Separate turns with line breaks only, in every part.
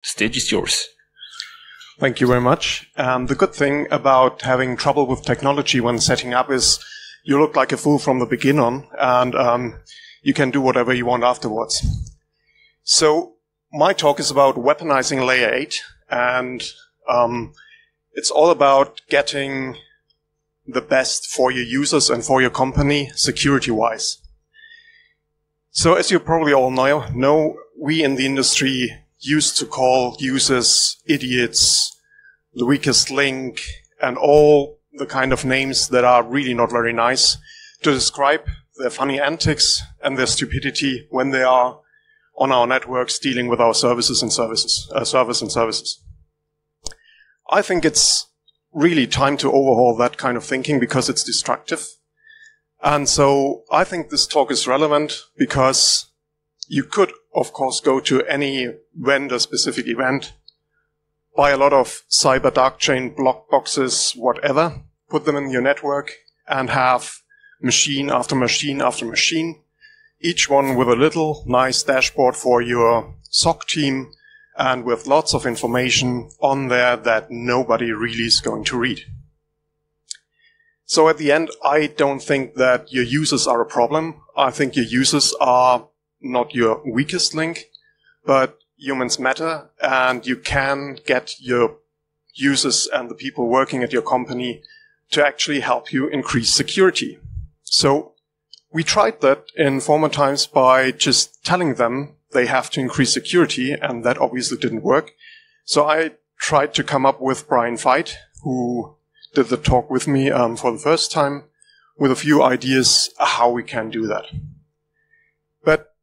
stage is yours.
Thank you very much. The good thing about having trouble with technology when setting up is you look like a fool from the beginning, and you can do whatever you want afterwards. So my talk is about weaponizing layer 8, and it's all about getting the best for your users and for your company security-wise. So as you probably all know, we in the industry used to call users idiots, the weakest link, and all the kind of names that are really not very nice to describe their funny antics and their stupidity when they are on our networks dealing with our servers and services. I think it's really time to overhaul that kind of thinking because it's destructive. And so I think this talk is relevant because you could, of course, go to any vendor-specific event, buy a lot of cyber dark chain block boxes, whatever, put them in your network, and have machine after machine after machine, each one with a little nice dashboard for your SOC team and with lots of information on there that nobody really is going to read. So at the end, I don't think that your users are a problem. I think your users are not your weakest link, but humans matter, and you can get your users and the people working at your company to actually help you increase security. So we tried that in former times by just telling them they have to increase security, and that obviously didn't work. So I tried to come up with Brian Veit, who did the talk with me for the first time, with a few ideas how we can do that. But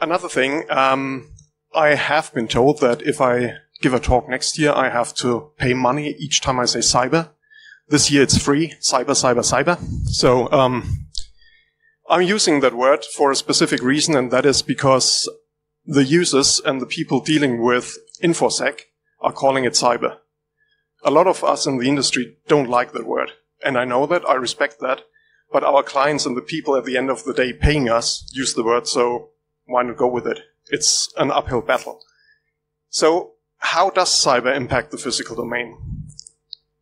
another thing, I have been told that if I give a talk next year, I have to pay money each time I say cyber. This year it's free, cyber, cyber, cyber. So I'm using that word for a specific reason, and that is because the users and the people dealing with InfoSec are calling it cyber. A lot of us in the industry don't like that word, and I know that, I respect that, but our clients and the people at the end of the day paying us use the word, so why not go with it? It's an uphill battle. So how does cyber impact the physical domain?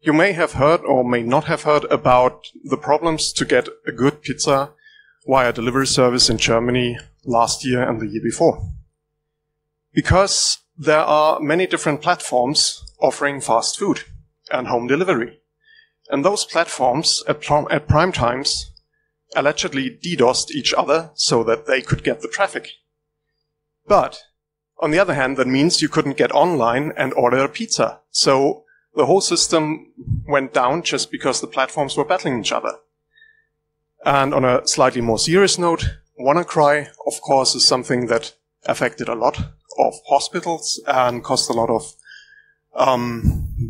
You may have heard or may not have heard about the problems to get a good pizza via delivery service in Germany last year and the year before. Because there are many different platforms offering fast food and home delivery. And those platforms at prime times allegedly DDoSed each other so that they could get the traffic. But on the other hand, that means you couldn't get online and order a pizza. So the whole system went down just because the platforms were battling each other. And on a slightly more serious note, WannaCry, of course, is something that affected a lot of hospitals and cost a lot of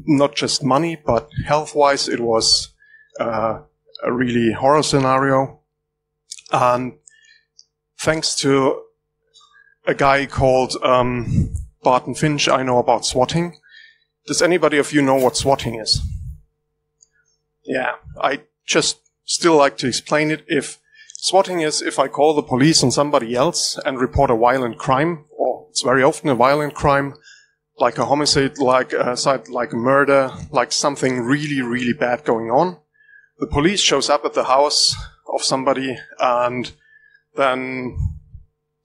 not just money, but health-wise, it was a really horror scenario. And thanks to a guy called Barton Finch, I know about swatting. Does anybody of you know what swatting is? Yeah, I just still like to explain it. If swatting is if I call the police on somebody else and report a violent crime, or it's very often a violent crime, like a homicide, like a murder, like something really, really bad going on. The police shows up at the house of somebody, and then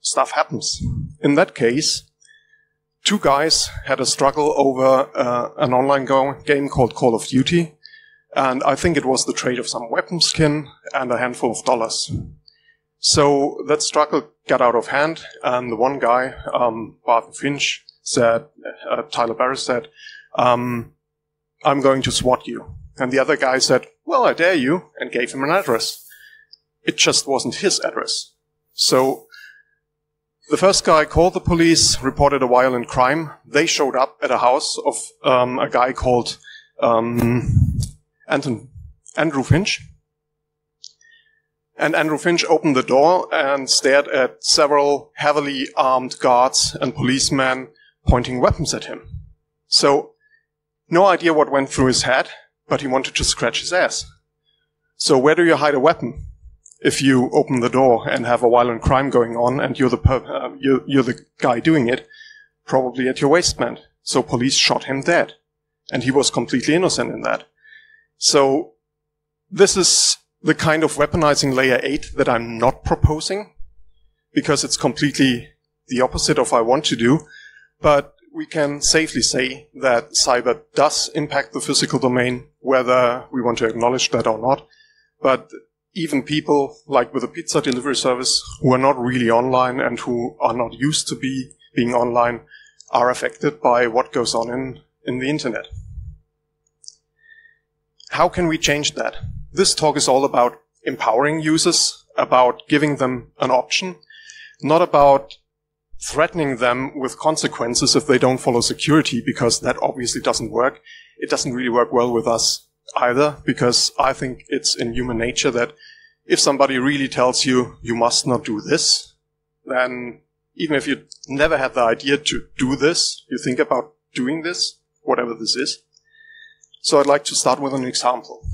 stuff happens. In that case, two guys had a struggle over an online game called Call of Duty, and I think it was the trade of some weapon skin and a handful of dollars. So that struggle got out of hand, and the one guy, Barton Finch, said, Tyler Barris said, I'm going to SWAT you. And the other guy said, well, I dare you, and gave him an address. It just wasn't his address. So the first guy called the police, reported a violent crime. They showed up at a house of a guy called Andrew Finch. And Andrew Finch opened the door and stared at several heavily armed guards and policemen pointing weapons at him. So, no idea what went through his head, but he wanted to scratch his ass. So where do you hide a weapon? If you open the door and have a violent crime going on and you're the guy doing it, probably at your waistband. so police shot him dead. And he was completely innocent in that. So this is the kind of weaponizing layer 8 that I'm not proposing, because it's completely the opposite of what I want to do. But we can safely say that cyber does impact the physical domain, whether we want to acknowledge that or not. But even people, like with a pizza delivery service, who are not really online and who are not used to being online, are affected by what goes on in the internet. How can we change that? This talk is all about empowering users, about giving them an option, not about threatening them with consequences if they don't follow security, because that obviously doesn't work. It doesn't really work well with us either, because I think it's in human nature that if somebody really tells you, you must not do this, then even if you never had the idea to do this, you think about doing this, whatever this is. So I'd like to start with an example.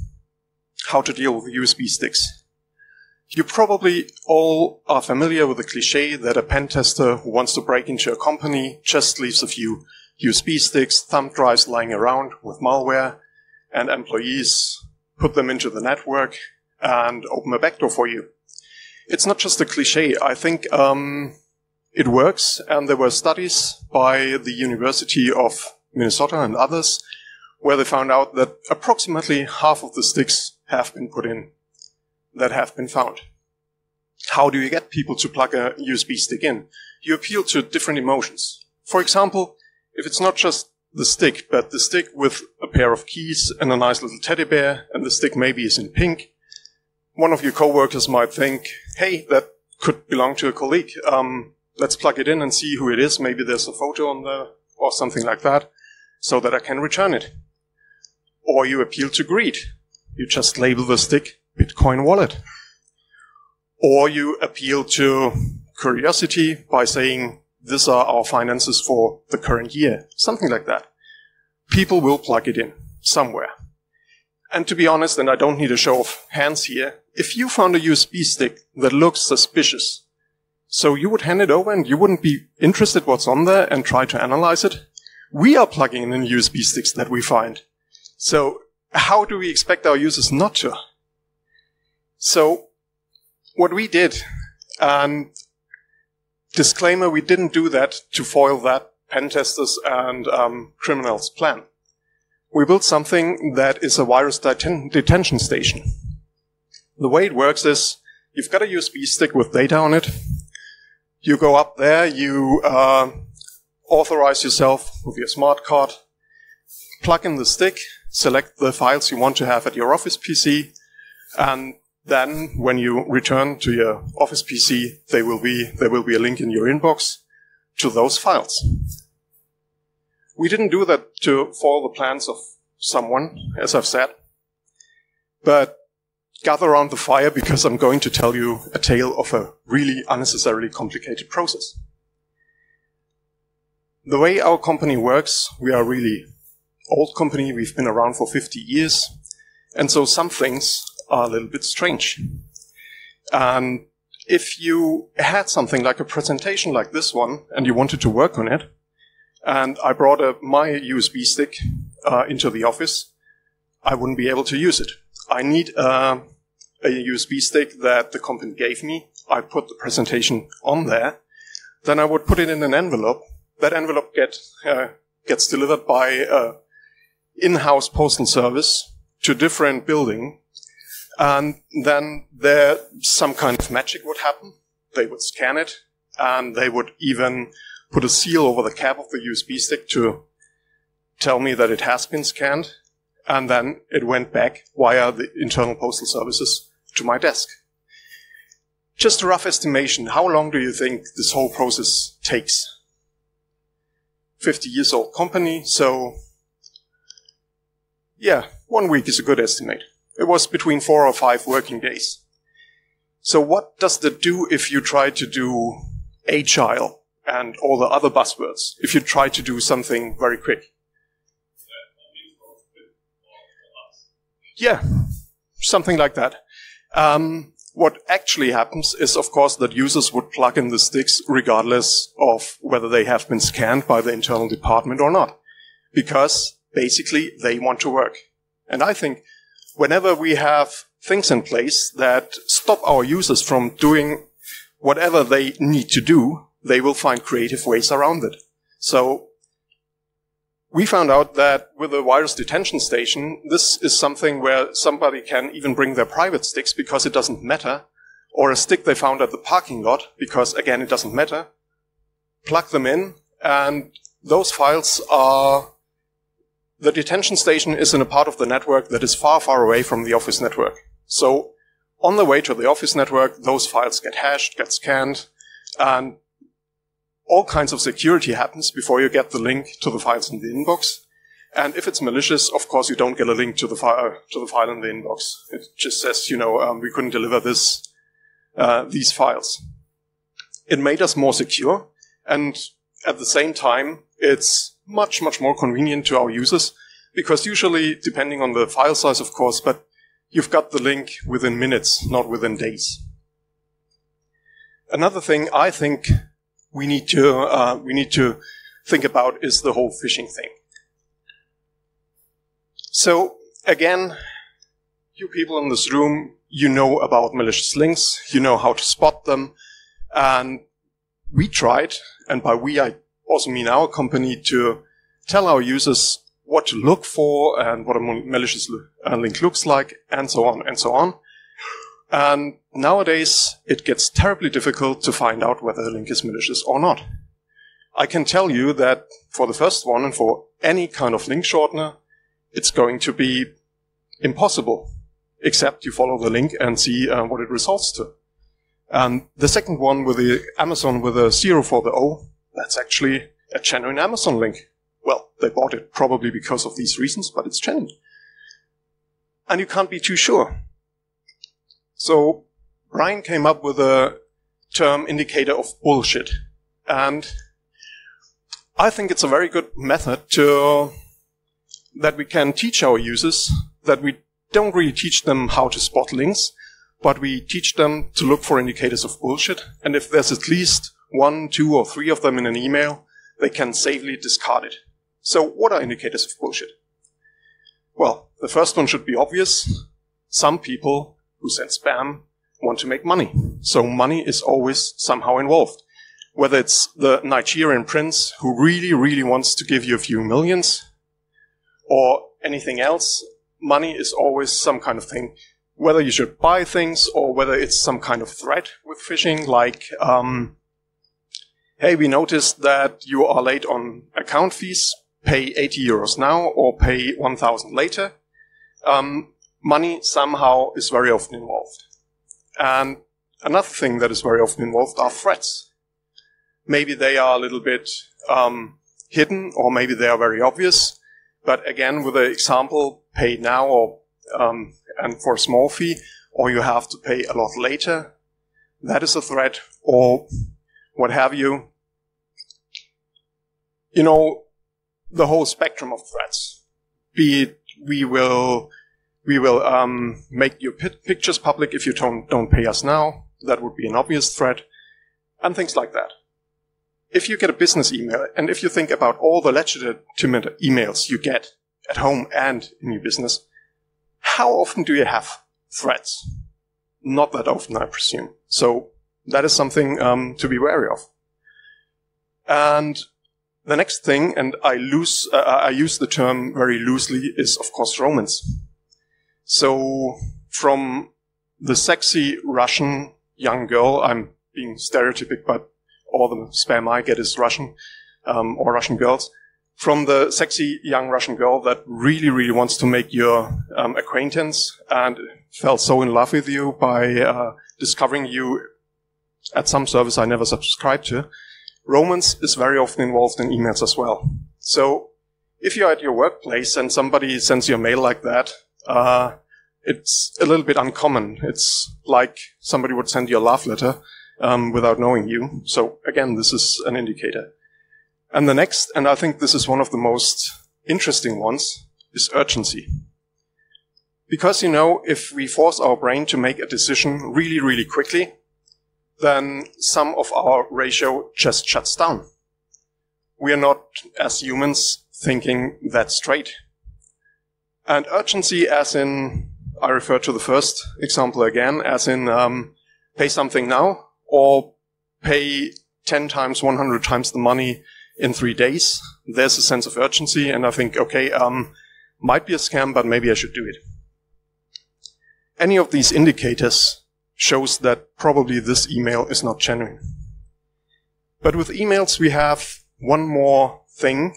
How to deal with USB sticks. You probably all are familiar with the cliché that a pen tester who wants to break into a company just leaves a few USB sticks, thumb drives lying around with malware, and employees put them into the network and open a backdoor for you. It's not just a cliché. I think it works, and there were studies by the University of Minnesota and others where they found out that approximately half of the sticks have been put in that have been found. How do you get people to plug a USB stick in? You appeal to different emotions. For example, if it's not just the stick, but the stick with a pair of keys and a nice little teddy bear, and the stick maybe is in pink, one of your coworkers might think, hey, that could belong to a colleague. Let's plug it in and see who it is. Maybe there's a photo on there or something like that, so that I can return it. Or you appeal to greed. You just label the stick Bitcoin wallet. Or you appeal to curiosity by saying, these are our finances for the current year. Something like that. People will plug it in somewhere. And to be honest, and I don't need a show of hands here, if you found a USB stick that looks suspicious, so you would hand it over and you wouldn't be interested what's on there and try to analyze it? We are plugging in USB sticks that we find. So how do we expect our users not to? So what we did, and disclaimer, we didn't do that to foil that pen testers and criminals' plan. We built something that is a virus detention station. The way it works is, you've got a USB stick with data on it. You go up there, you authorize yourself with your smart card, plug in the stick, select the files you want to have at your office PC, and then when you return to your office PC, there will be a link in your inbox to those files. We didn't do that to foil the plans of someone, as I've said, but gather around the fire, because I'm going to tell you a tale of a really unnecessarily complicated process. The way our company works, we are a really old company. We've been around for 50 years, and so some things are a little bit strange. And if you had something like a presentation like this one, and you wanted to work on it, and I brought my USB stick into the office, I wouldn't be able to use it. I need a USB stick that the company gave me. I put the presentation on there. Then I would put it in an envelope. That envelope gets delivered by in-house postal service to different building. And then there some kind of magic would happen. They would scan it, and they would even put a seal over the cap of the USB stick to tell me that it has been scanned. And then it went back via the internal postal services to my desk. Just a rough estimation, how long do you think this whole process takes? 50 years old company, so yeah, 1 week is a good estimate. It was between 4 or 5 working days. So what does that do if you try to do agile and all the other buzzwords? If you try to do something very quick? Yeah, something like that. What actually happens is, of course, that users would plug in the sticks regardless of whether they have been scanned by the internal department or not. because basically they want to work. And I think whenever we have things in place that stop our users from doing whatever they need to do, they will find creative ways around it. So we found out that with a virus detention station, this is something where somebody can even bring their private sticks because it doesn't matter, or a stick they found at the parking lot because, again, it doesn't matter, plug them in, and those files are... The detention station is in a part of the network that is far, far away from the office network. So on the way to the office network, those files get hashed, get scanned, and all kinds of security happens before you get the link to the files in the inbox. And if it's malicious, of course, you don't get a link to the file in the inbox. It just says, you know, we couldn't deliver these files. It made us more secure, and at the same time, it's much, much more convenient to our users, because usually, depending on the file size, of course, but you've got the link within minutes, not within days. Another thing I think we need to think about is the whole phishing thing. So again, you people in this room, you know about malicious links, you know how to spot them, and we tried, and by we I also mean our company, to tell our users what to look for and what a malicious link looks like, and so on and so on. And nowadays, it gets terribly difficult to find out whether a link is malicious or not. I can tell you that for the first one, and for any kind of link shortener, it's going to be impossible, except you follow the link and see what it results to. And the second one, with the Amazon with a 0 for the O, that's actually a genuine Amazon link. Well, they bought it probably because of these reasons, but it's genuine. And you can't be too sure. So Brian came up with a term indicator of bullshit. And I think it's a very good method that we can teach our users, that we don't really teach them how to spot links, but we teach them to look for indicators of bullshit. And if there's at least 1, 2, or 3 of them in an email, they can safely discard it. So what are indicators of bullshit? Well, the first one should be obvious. Some people who send spam want to make money. So money is always somehow involved. Whether it's the Nigerian prince who really, really wants to give you a few millions, or anything else, money is always some kind of thing. Whether you should buy things, or whether it's some kind of threat with phishing, like, hey, we noticed that you are late on account fees, pay 80 euros now, or pay 1,000 later. Money somehow is very often involved. And another thing that is very often involved are threats. Maybe they are a little bit hidden, or maybe they are very obvious. But again, with the example, pay now, or and for a small fee, or you have to pay a lot later, that is a threat, or what have you. You know, the whole spectrum of threats. Be it, we will make your pictures public if you don't pay us now. That would be an obvious threat, and things like that. If you get a business email, and if you think about all the legitimate emails you get at home and in your business, how often do you have threats? Not that often, I presume. So that is something to be wary of. And the next thing, and I use the term very loosely, is of course romance. So from the sexy Russian young girl, I'm being stereotypic, but all the spam I get is Russian, or Russian girls. From the sexy young Russian girl that really, really wants to make your acquaintance and fell so in love with you by discovering you at some service I never subscribed to, romance is very often involved in emails as well. So if you're at your workplace and somebody sends you a mail like that, it's a little bit uncommon. It's like somebody would send you a love letter without knowing you. So again, this is an indicator. And the next, and I think this is one of the most interesting ones, is urgency. Because, you know, if we force our brain to make a decision really, really quickly, then some of our ratio just shuts down. We are not, as humans, thinking that straight. And urgency, as in, I refer to the first example again, as in pay something now or pay 10 times, 100 times the money in 3 days. There's a sense of urgency, and I think, okay, might be a scam, but maybe I should do it. Any of these indicators shows that probably this email is not genuine. But with emails, we have one more thing.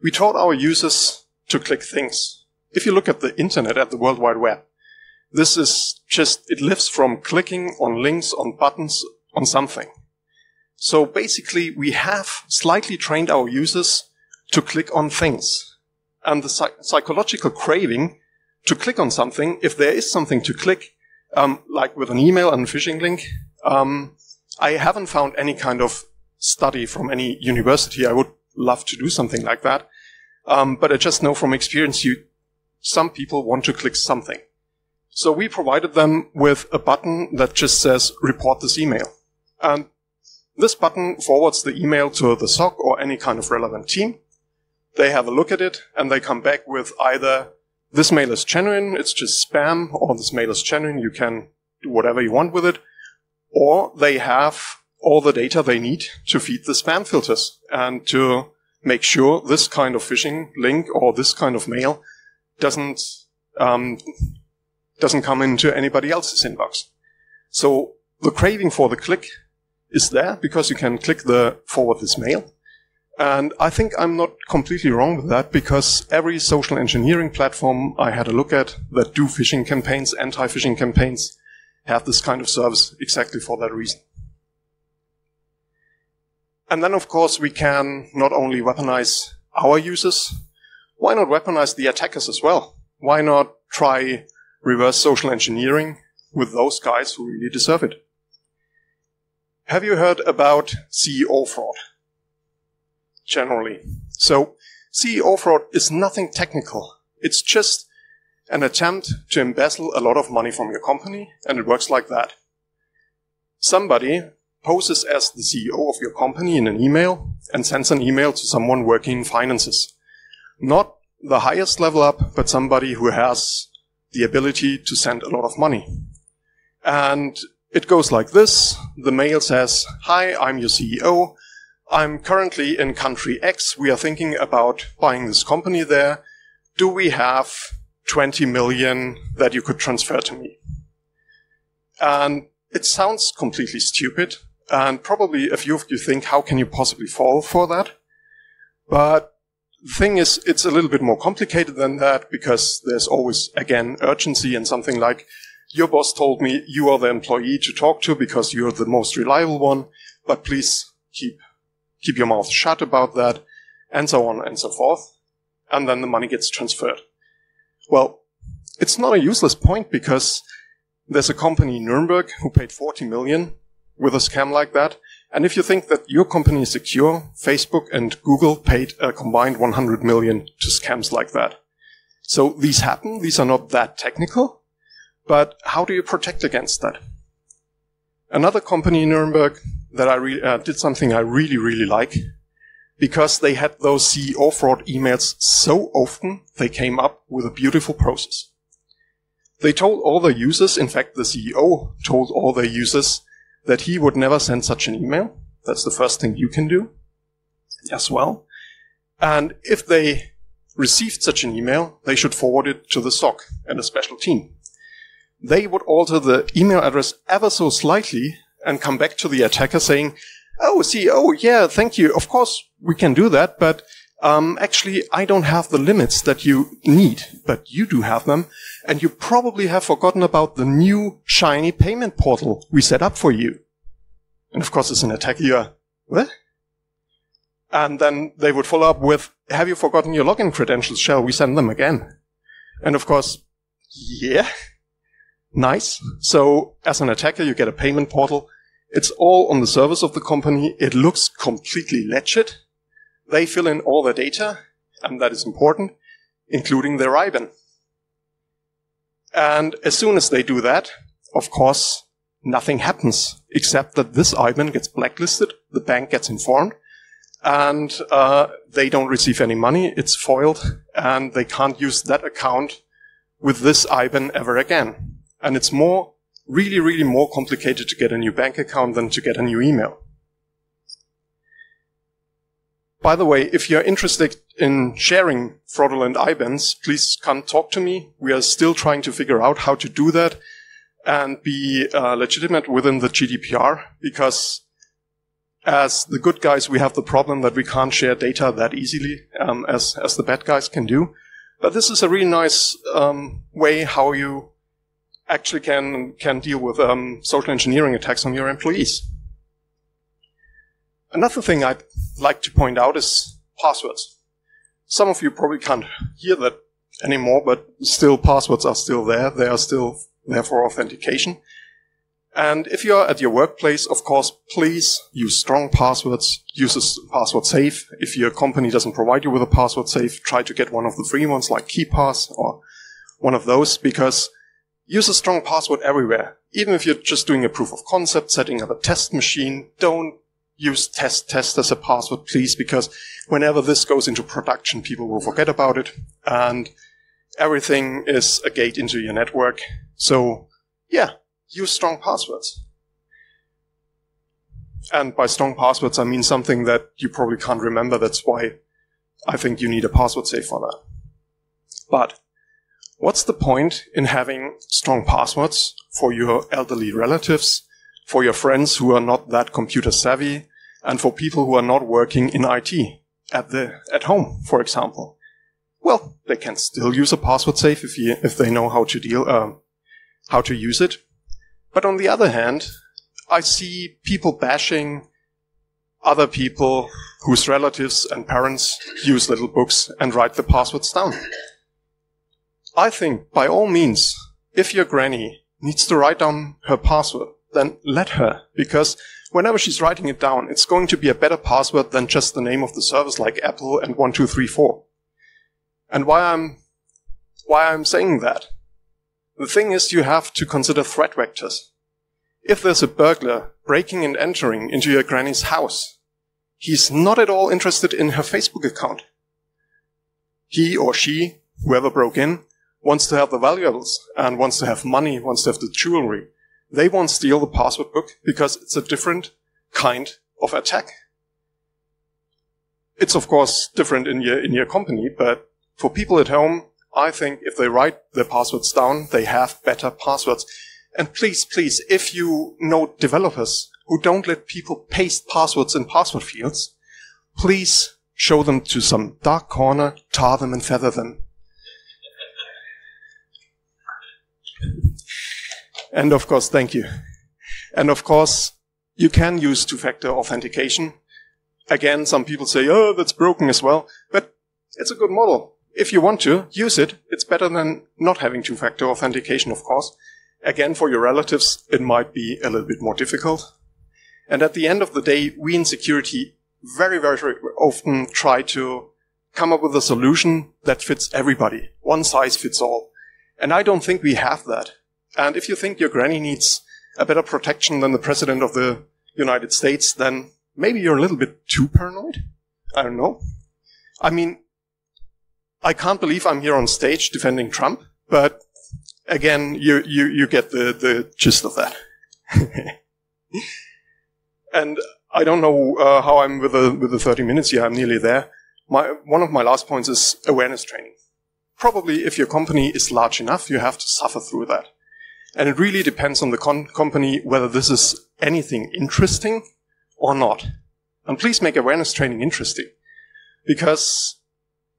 We taught our users to click things. If you look at the internet, at the World Wide Web, this is just, it lives from clicking on links, on buttons, on something. So basically, we have slightly trained our users to click on things. And the psychological craving to click on something, if there is something to click, like with an email and a phishing link, I haven't found any kind of study from any university. I would love to do something like that. But I just know from experience, some people want to click something. So we provided them with a button that just says, report this email. And this button forwards the email to the SOC or any kind of relevant team. They have a look at it, and they come back with either, this mail is genuine, it's just spam, or this mail is genuine, you can do whatever you want with it, or they have all the data they need to feed the spam filters and to make sure this kind of phishing link or this kind of mail doesn't come into anybody else's inbox. So the craving for the click is there because you can click the forward this mail. And I think I'm not completely wrong with that, because every social engineering platform I had a look at that do phishing campaigns, anti-phishing campaigns, have this kind of service exactly for that reason. And then, of course, we can not only weaponize our users, why not weaponize the attackers as well? Why not try reverse social engineering with those guys who really deserve it? Have you heard about CEO fraud? Generally. So, CEO fraud is nothing technical. It's just an attempt to embezzle a lot of money from your company, and it works like that. Somebody poses as the CEO of your company in an email and sends an email to someone working in finances. Not the highest level up, but somebody who has the ability to send a lot of money. And it goes like this. The mail says, "Hi, I'm your CEO. I'm currently in country X. We are thinking about buying this company there. Do we have 20 million that you could transfer to me?" And it sounds completely stupid. And probably a few of you think, how can you possibly fall for that? But the thing is, it's a little bit more complicated than that, because there's always, again, urgency and something like, your boss told me you are the employee to talk to because you're the most reliable one, but please keep your mouth shut about that, and so on and so forth. And then the money gets transferred. Well, it's not a useless point, because there's a company in Nuremberg who paid 40 million with a scam like that. And if you think that your company is secure, Facebook and Google paid a combined 100 million to scams like that. So these happen. These are not that technical. But how do you protect against that? Another company in Nuremberg that I did something I really, really like, because they had those CEO fraud emails so often, they came up with a beautiful process. They told all their users, in fact, the CEO told all their users, that he would never send such an email. That's the first thing you can do as well. And if they received such an email, they should forward it to the SOC and a special team. They would alter the email address ever so slightly and come back to the attacker saying, "Oh, CEO, yeah, thank you. Of course, we can do that, but actually, I don't have the limits that you need, but you do have them, and you probably have forgotten about the new shiny payment portal we set up for you." And of course, as an attacker, you're, what? And then they would follow up with, "Have you forgotten your login credentials? Shall we send them again?" And of course, yeah, nice. So as an attacker, you get a payment portal. It's all on the service of the company. It looks completely legit. They fill in all the data, and that is important, including their IBAN. And as soon as they do that, of course, nothing happens, except that this IBAN gets blacklisted, the bank gets informed, and they don't receive any money. It's foiled, and they can't use that account with this IBAN ever again. And it's really, really more complicated to get a new bank account than to get a new email. By the way, if you're interested in sharing fraudulent IBANs, please come talk to me. We are still trying to figure out how to do that and be legitimate within the GDPR, because as the good guys, we have the problem that we can't share data that easily as the bad guys can do. But this is a really nice way how you actually can deal with social engineering attacks on your employees. Another thing I'd like to point out is passwords. Some of you probably can't hear that anymore, but still passwords are still there. They are still there for authentication. And if you're at your workplace, of course, please use strong passwords. Use a password safe. If your company doesn't provide you with a password safe, try to get one of the free ones like KeePass or one of those, because use a strong password everywhere. Even if you're just doing a proof of concept, setting up a test machine, don't use test as a password, please, because whenever this goes into production, people will forget about it, and everything is a gate into your network. So, yeah, use strong passwords. And by strong passwords, I mean something that you probably can't remember. That's why I think you need a password safe for that. But what's the point in having strong passwords for your elderly relatives, for your friends who are not that computer savvy, and for people who are not working in IT at home, for example? Well, they can still use a password safe if they know how to use it. But on the other hand, I see people bashing other people whose relatives and parents use little books and write the passwords down. I think, by all means, if your granny needs to write down her password, then let her, because whenever she's writing it down, it's going to be a better password than just the name of the service like Apple and 1234. And why I'm saying that? The thing is, you have to consider threat vectors. If there's a burglar breaking and entering into your granny's house, he's not at all interested in her Facebook account. He or she, whoever broke in, wants to have the valuables and wants to have money, wants to have the jewelry. They won't steal the password book because it's a different kind of attack. It's of course different in your company, but for people at home, I think if they write their passwords down, they have better passwords. And please, please, if you know developers who don't let people paste passwords in password fields, please show them to some dark corner, tar them and feather them. And of course, thank you. And of course, you can use two-factor authentication. Again, some people say, oh, that's broken as well. But it's a good model. If you want to, use it. It's better than not having two-factor authentication, of course. Again, for your relatives, it might be a little bit more difficult. And at the end of the day, we in security very, very, very often try to come up with a solution that fits everybody. One size fits all. And I don't think we have that. And if you think your granny needs a better protection than the President of the United States, then maybe you're a little bit too paranoid. I don't know. I mean, I can't believe I'm here on stage defending Trump, but again, you get the gist of that. And I don't know how I'm with the 30 minutes here. I'm nearly there. One of my last points is awareness training. Probably if your company is large enough, you have to suffer through that. And it really depends on the company whether this is anything interesting or not. And please make awareness training interesting. Because,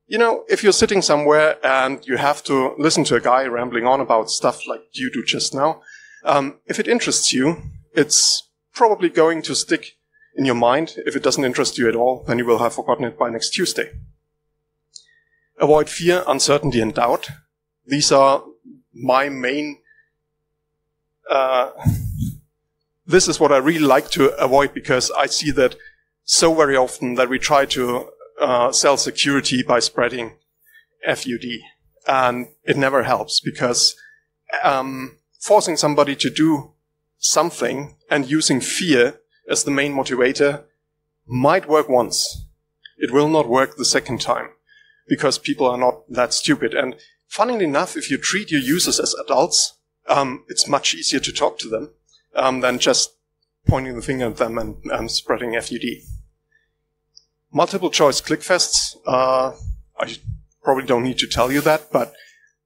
you know, if you're sitting somewhere and you have to listen to a guy rambling on about stuff like you do just now, if it interests you, it's probably going to stick in your mind. If it doesn't interest you at all, then you will have forgotten it by next Tuesday. Avoid fear, uncertainty, and doubt. These are my main... this is what I really like to avoid, because I see that so very often that we try to sell security by spreading FUD. And it never helps, because forcing somebody to do something and using fear as the main motivator might work once, it will not work the second time because people are not that stupid. And funnily enough, if you treat your users as adults, it's much easier to talk to them than just pointing the finger at them and spreading FUD. Multiple choice clickfests, I probably don't need to tell you that, but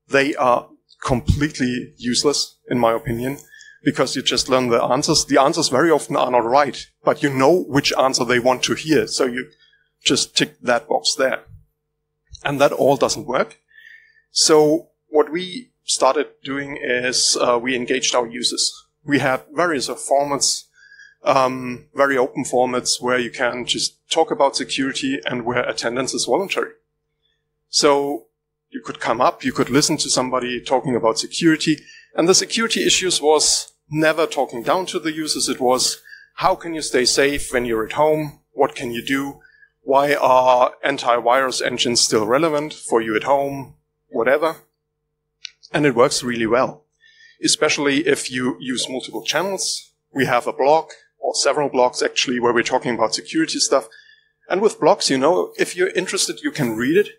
they are completely useless, in my opinion, because you just learn the answers. The answers very often are not right, but you know which answer they want to hear, so you just tick that box there. And that all doesn't work. So what we started doing is we engaged our users. We had various formats, very open formats where you can just talk about security and where attendance is voluntary. So you could come up, you could listen to somebody talking about security, and the security issues was never talking down to the users. It was, how can you stay safe when you're at home? What can you do? Why are antivirus engines still relevant for you at home? Whatever. And it works really well, especially if you use multiple channels. We have a blog, or several blogs actually, where we're talking about security stuff. And with blogs, you know, if you're interested, you can read it,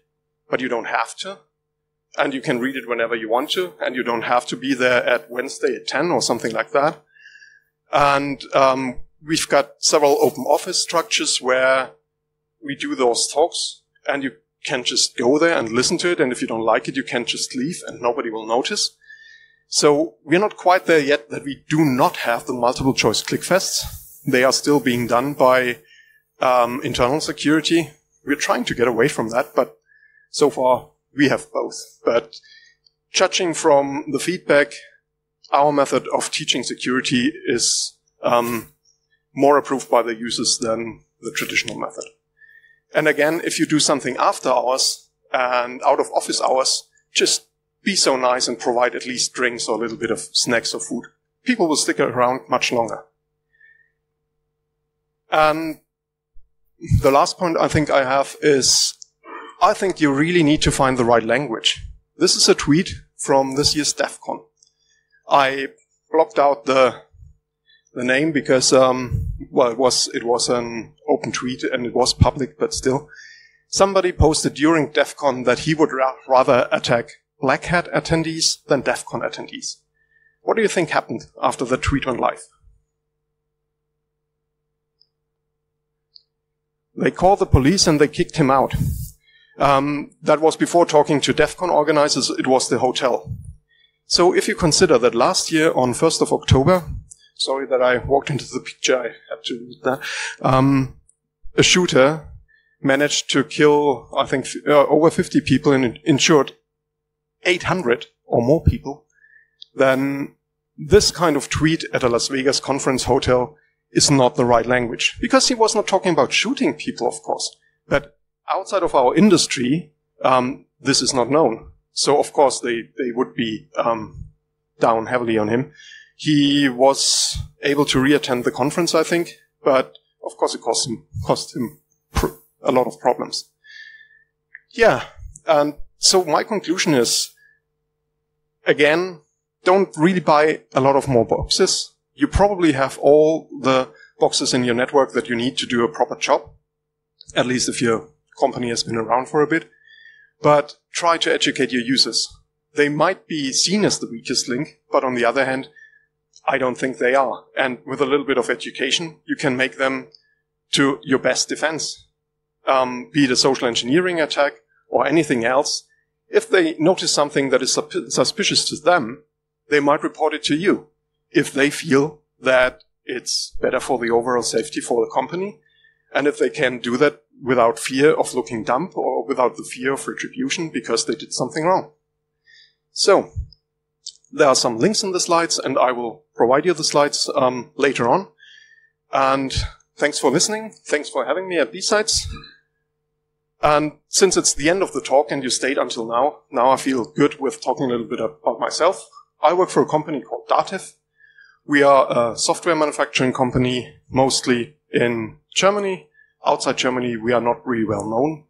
but you don't have to. And you can read it whenever you want to, and you don't have to be there at Wednesday at 10 or something like that. And we've got several open office structures where we do those talks, and you can just go there and listen to it, and if you don't like it, you can just leave, and nobody will notice. So we're not quite there yet that we do not have the multiple choice clickfests. They are still being done by internal security. We're trying to get away from that, but so far we have both. But judging from the feedback, our method of teaching security is more approved by the users than the traditional method. And again, if you do something after hours and out of office hours, just be so nice and provide at least drinks or a little bit of snacks or food. People will stick around much longer. And the last point I think I have is, I think you really need to find the right language. This is a tweet from this year's DEF CON. I blocked out the name because, well, it was an open tweet and it was public, but still. Somebody posted during DEF CON that he would rather attack Black Hat attendees than DEF CON attendees. What do you think happened after the tweet went live? They called the police and they kicked him out. That was before talking to DEF CON organizers, it was the hotel. So if you consider that last year on 1st of October, sorry that I walked into the picture, I had to read that, a shooter managed to kill, I think, over 50 people and injured 800 or more people, then this kind of tweet at a Las Vegas conference hotel is not the right language. Because he was not talking about shooting people, of course. But outside of our industry, this is not known. So, of course, they would be down heavily on him. He was able to reattend the conference, I think, but of course it cost him a lot of problems. Yeah, and so my conclusion is, again, don't really buy a lot of more boxes. You probably have all the boxes in your network that you need to do a proper job, at least if your company has been around for a bit. But try to educate your users. They might be seen as the weakest link, but on the other hand, I don't think they are. And with a little bit of education, you can make them to your best defense. Be it a social engineering attack or anything else. If they notice something that is suspicious to them, they might report it to you. If they feel that it's better for the overall safety for the company, and if they can do that without fear of looking dumb or without the fear of retribution because they did something wrong. So, there are some links in the slides, and I will provide you the slides later on. And thanks for listening. Thanks for having me at BSides. And since it's the end of the talk and you stayed until now I feel good with talking a little bit about myself. I work for a company called Dativ. We are a software manufacturing company, mostly in Germany. Outside Germany, we are not really well known.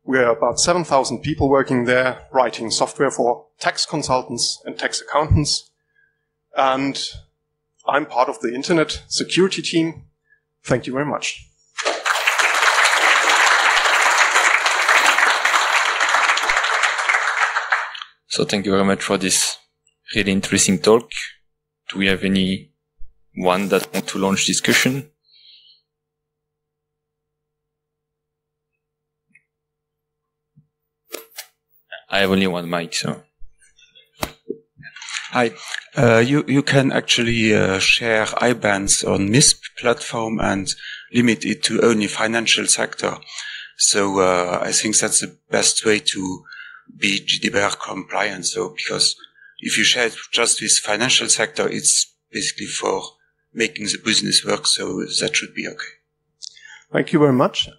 We are about 7,000 people working there, writing software for tax consultants and tax accountants. And I'm part of the internet security team. Thank you very much.
So thank you very much for this really interesting talk. Do we have anyone that wants to launch discussion? I have only one mic, so.
Hi. You can actually share IBANs on MISP platform and limit it to only financial sector. So I think that's the best way to be GDPR compliant. So because if you share it just with financial sector, it's basically for making the business work. So that should be okay.
Thank you very much.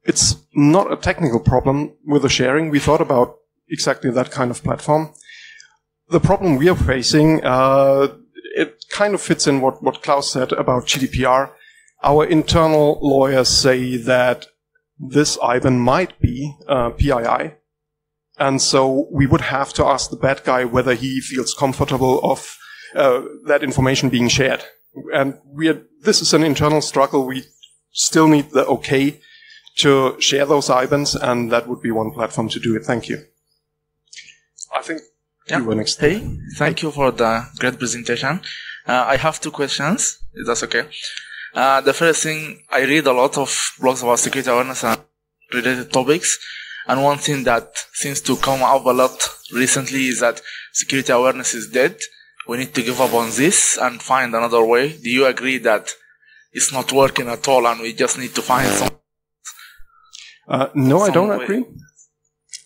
It's not a technical problem with the sharing. We thought about exactly that kind of platform. The problem we are facing, it kind of fits in what Klaus said about GDPR. Our internal lawyers say that this IBAN might be PII. And so we would have to ask the bad guy whether he feels comfortable of that information being shared. And this is an internal struggle. We still need the okay to share those IBANs, and that would be one platform to do it. Thank you. I think you were next.
Hey, thank you for the great presentation. I have two questions, if that's okay. The first thing, I read a lot of blogs about security awareness and related topics, and one thing that seems to come up a lot recently is that security awareness is dead. We need to give up on this and find another way. Do you agree that it's not working at all and we just need to find some?
No, I don't agree.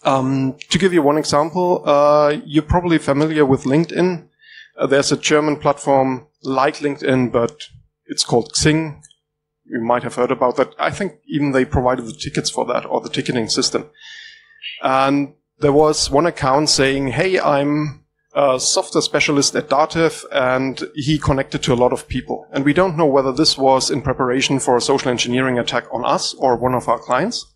To give you one example, you're probably familiar with LinkedIn. There's a German platform like LinkedIn, but it's called Xing. You might have heard about that. I think even they provided the tickets for that, or the ticketing system. And there was one account saying, hey, I'm a software specialist at Dativ, and he connected to a lot of people. And we don't know whether this was in preparation for a social engineering attack on us or one of our clients.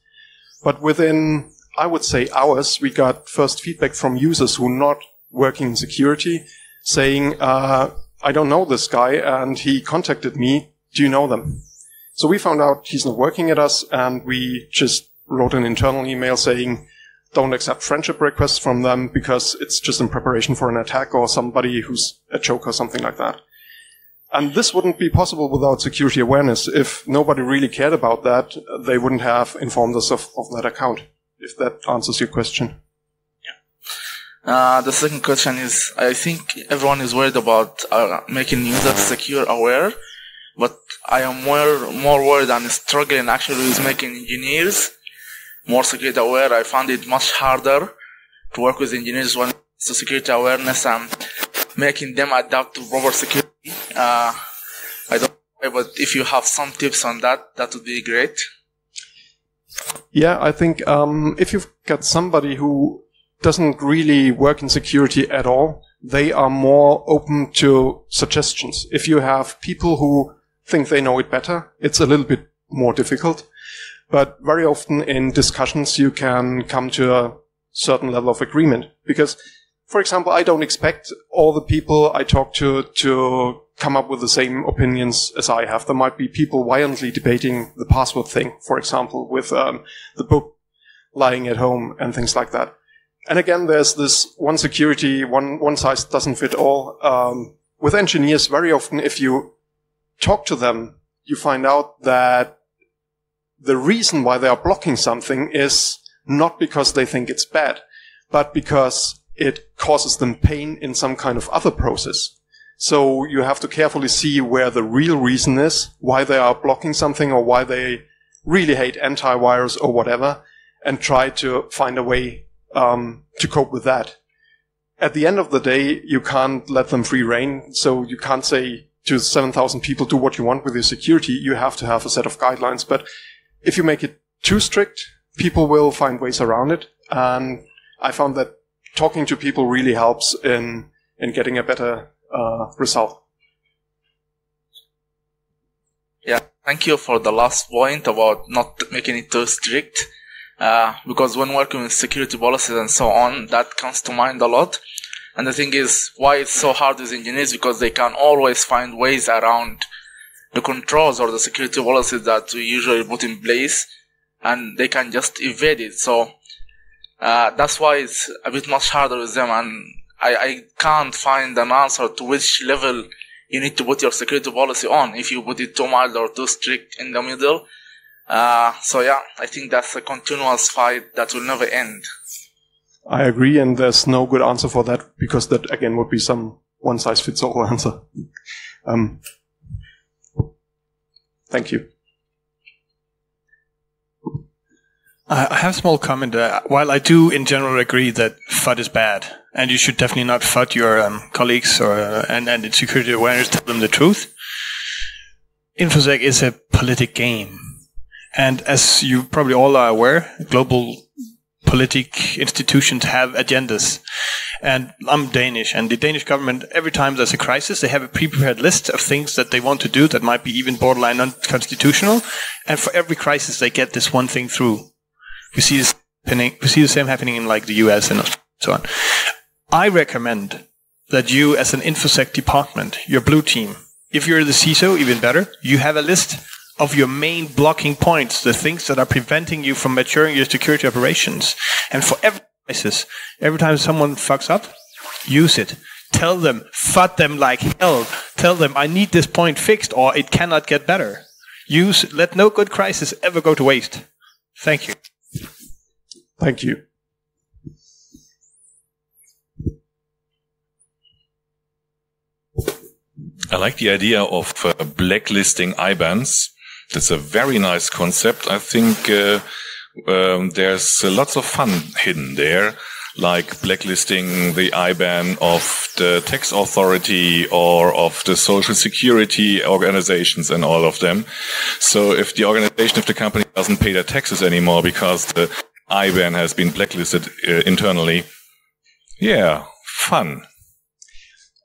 But within, I would say, hours, we got first feedback from users who are not working in security saying, I don't know this guy, and he contacted me. Do you know them? So we found out he's not working at us, and we just wrote an internal email saying, don't accept friendship requests from them because it's just in preparation for an attack or somebody who's a joke or something like that. And this wouldn't be possible without security awareness. If nobody really cared about that, they wouldn't have informed us of that account, if that answers your question.
Yeah. The second question is, I think everyone is worried about making users secure aware, but I am more worried and struggling actually with making engineers more security aware. I found it much harder to work with engineers when it's to security awareness and making them adapt to proper security. I don't know, but if you have some tips on that, that would be great.
Yeah, I think if you've got somebody who doesn't really work in security at all, they are more open to suggestions. If you have people who think they know it better, it's a little bit more difficult. But very often in discussions, you can come to a certain level of agreement. Because, for example, I don't expect all the people I talk to come up with the same opinions as I have. There might be people violently debating the password thing, for example, with the book lying at home and things like that. And again, there's this one security, one size doesn't fit all. With engineers, very often, if you talk to them, you find out that the reason why they are blocking something is not because they think it's bad, but because it causes them pain in some kind of other process. So you have to carefully see where the real reason is, why they are blocking something or why they really hate antivirus or whatever, and try to find a way to cope with that. At the end of the day, you can't let them free rein, so you can't say to 7,000 people, do what you want with your security. You have to have a set of guidelines. But if you make it too strict, people will find ways around it. And I found that talking to people really helps in getting a better result.
Yeah, thank you for the last point about not making it too strict. Because when working with security policies and so on, that comes to mind a lot. And the thing is, why it's so hard with engineers, because they can always find ways around the controls or the security policies that we usually put in place, and they can just evade it. So That's why it's a bit much harder with them, and I can't find an answer to which level you need to put your security policy on, if you put it too mild or too strict in the middle. So yeah, I think that's a continuous fight that will never end.
I agree, and there's no good answer for that, because that again would be some one-size-fits-all answer. Thank you.
I have a small comment. While I do in general agree that FUD is bad, and you should definitely not FUD your colleagues and in security awareness, tell them the truth, InfoSec is a politic game. And as you probably all are aware, global politic institutions have agendas. And I'm Danish, and the Danish government, every time there's a crisis, they have a pre-prepared list of things that they want to do that might be even borderline unconstitutional. And for every crisis, they get this one thing through. We see the same happening in like the US and so on. I recommend that you, as an InfoSec department, your blue team, if you're the CISO, even better, you have a list of your main blocking points, the things that are preventing you from maturing your security operations. And for every crisis, every time someone fucks up, use it. Tell them, FUD them like hell. Tell them, I need this point fixed or it cannot get better. Let no good crisis ever go to waste. Thank you.
Thank you.
I like the idea of blacklisting IBANs. That's a very nice concept. I think there's lots of fun hidden there, like blacklisting the IBAN of the tax authority or of the social security organizations and all of them. So if the organization, if the company doesn't pay their taxes anymore because the IBAN has been blacklisted internally, yeah, fun.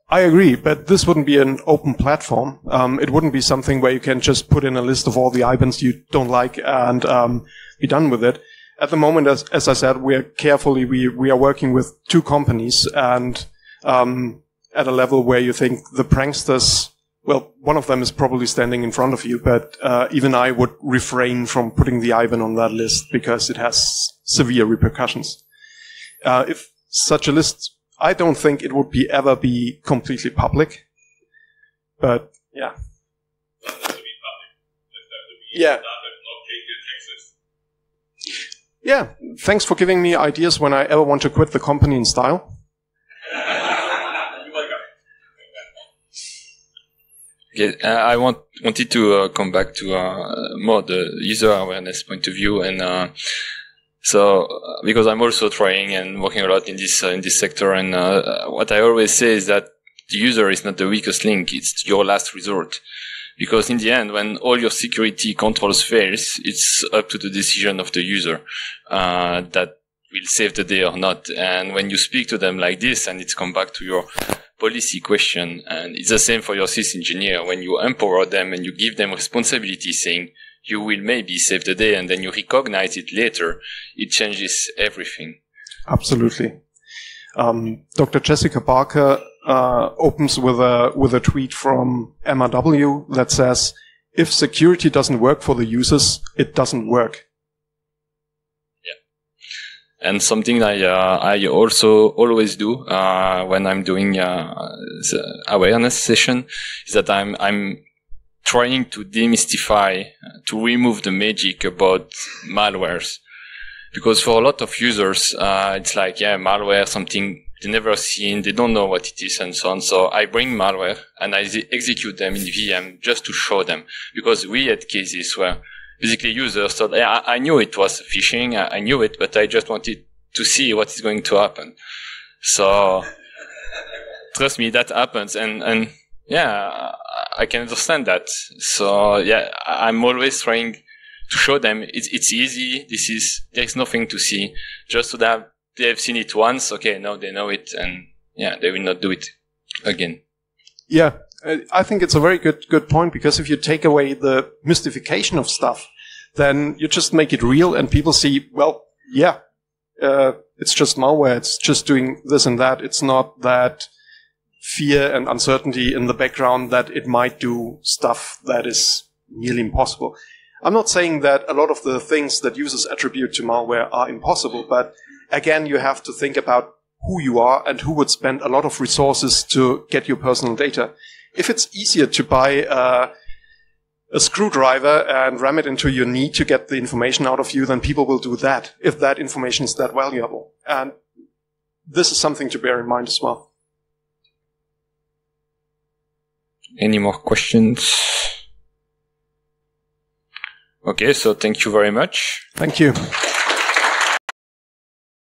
I agree, but this wouldn't be an open platform. It wouldn't be something where you can just put in a list of all the IBANs you don't like and be done with it. At the moment, as I said, we are working with two companies, and at a level where you think the pranksters, well, one of them is probably standing in front of you, but even I would refrain from putting the IBAN on that list because it has severe repercussions. If such a list, I don't think it would ever be completely public, but yeah.
Doesn't have to be public. It has to be
yeah.
not pay their taxes.
Yeah. Thanks for giving me ideas when I ever want to quit the company in style.
You're welcome.
Okay, I wanted to come back to more the user awareness point of view, and so because I'm also trying and working a lot in this sector, and what I always say is that the user is not the weakest link; it's your last resort. Because in the end, when all your security controls fails, it's up to the decision of the user that will save the day or not. And when you speak to them like this, and it's come back to your policy question, and it's the same for your sys engineer. When you empower them and you give them responsibility, saying you will maybe save the day, and then you recognize it later, it changes everything.
Absolutely. Dr. Jessica Barker opens with a tweet from MRW that says, "If security doesn't work for the users, it doesn't work."
Yeah, and something I also always do when I'm doing the awareness session is that I'm trying to demystify, to remove the magic about malwares. Because for a lot of users, it's like, yeah, malware, something they never seen, they don't know what it is and so on. So I bring malware and I execute them in VM just to show them. Because we had cases where basically users thought, yeah, I knew it was phishing, I knew it, but I just wanted to see what is going to happen. So trust me, that happens. And yeah, I can understand that. So yeah, I'm always trying to show them it's easy. There's nothing to see. Just so that they have seen it once. Okay, now they know it, and yeah, they will not do it again.
Yeah, I think it's a very good point, because if you take away the mystification of stuff, then you just make it real, and people see, well, yeah, it's just malware. It's just doing this and that. It's not that fear and uncertainty in the background that it might do stuff that is nearly impossible. I'm not saying that a lot of the things that users attribute to malware are impossible, but again, you have to think about who you are and who would spend a lot of resources to get your personal data. If it's easier to buy a screwdriver and ram it into your knee to get the information out of you, then people will do that if that information is that valuable. And this is something to bear in mind as well.
Any more questions? Okay, so thank you very much.
Thank you.